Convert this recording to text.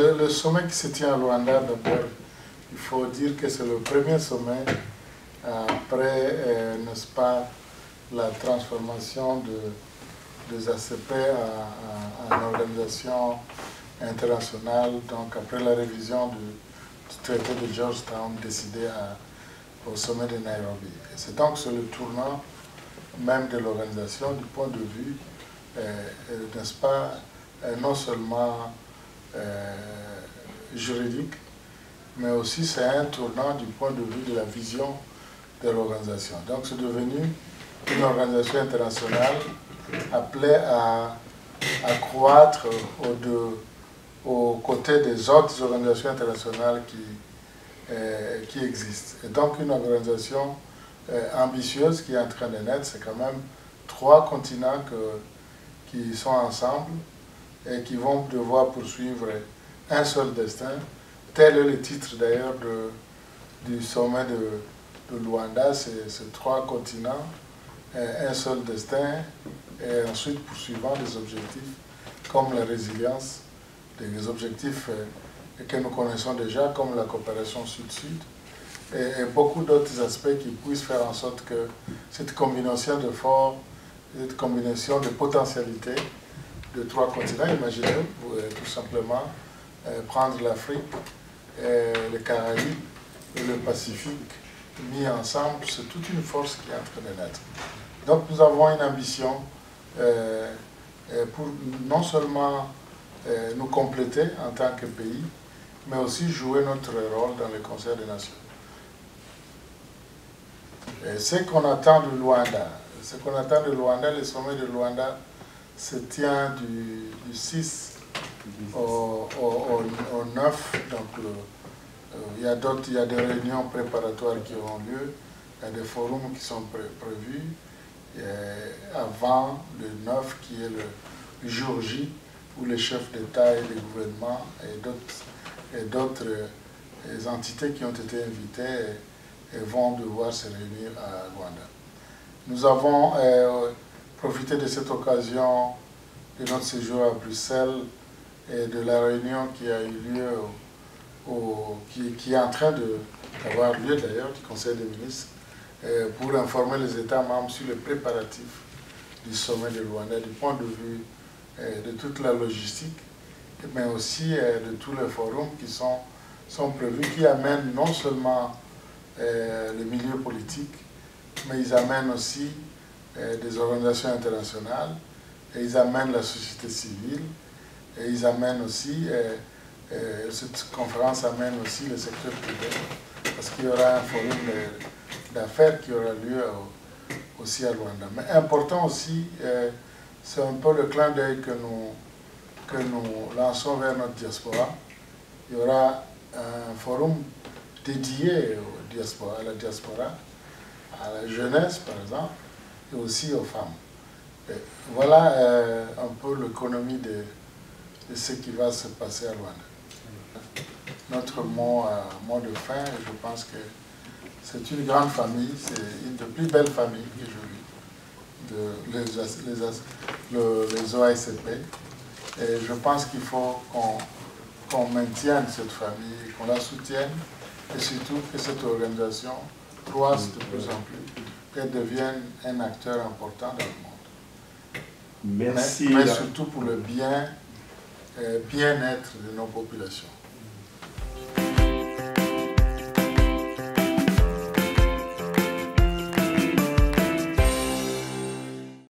le sommet qui se tient à Luanda, d'abord, il faut dire que c'est le premier sommet après, n'est-ce pas, la transformation des ACP en organisation internationale, donc après la révision du traité de Georgetown décidé au sommet de Nairobi. C'est donc sur le tournant même de l'organisation du point de vue, n'est-ce pas, non seulement juridique, mais aussi c'est un tournant du point de vue de la vision de l'organisation. Donc c'est devenu une organisation internationale appelée à croître aux côtés des autres organisations internationales qui existent. Et donc une organisation ambitieuse qui est en train de naître, c'est quand même 3 continents qui sont ensemble et qui vont devoir poursuivre un seul destin. Tel est le titre d'ailleurs du sommet de Luanda, c'est 3 continents, un seul destin, et ensuite poursuivant des objectifs comme la résilience, des objectifs que nous connaissons déjà, comme la coopération sud-sud, et beaucoup d'autres aspects qui puissent faire en sorte que cette combinaison de forces, cette combinaison de potentialités de 3 continents, imaginez, tout simplement prendre l'Afrique, les Caraïbes et le Pacifique mis ensemble, c'est toute une force qui est en train de naître. Donc nous avons une ambition pour non seulement nous compléter en tant que pays, mais aussi jouer notre rôle dans le Conseil des Nations. Et ce qu'on attend de Luanda, le sommet de Luanda se tient du 6 au 9, donc il y a des réunions préparatoires qui auront lieu, il y a des forums qui sont prévus avant le 9 qui est le jour J, où les chefs d'État et de gouvernement et d'autres entités qui ont été invitées vont devoir se réunir à Luanda. Nous avons profité de cette occasion de notre séjour à Bruxelles et de la réunion qui a eu lieu, qui est en train d'avoir lieu d'ailleurs, du Conseil des ministres, pour informer les États membres sur les préparatifs du sommet de Luanda, du point de vue de toute la logistique, mais aussi de tous les forums qui sont prévus, qui amènent non seulement le milieu politique, mais ils amènent aussi des organisations internationales, et ils amènent la société civile, et ils amènent aussi, cette conférence amène aussi le secteur privé, parce qu'il y aura un forum d'affaires qui aura lieu aussi à Luanda. Mais important aussi, c'est un peu le clin d'œil que nous lançons vers notre diaspora. Il y aura un forum dédié à la diaspora, à la jeunesse par exemple, et aussi aux femmes. Et voilà un peu l'économie de ce qui va se passer à Luanda. Notre mot de fin, je pense que c'est une grande famille, c'est une des plus belles familles que je vis, les OACP. Et je pense qu'il faut qu'on maintienne cette famille, qu'on la soutienne, et surtout que cette organisation croisse de plus en plus, qu'elle devienne un acteur important dans le monde. Merci. Mais surtout pour le bien-être de nos populations.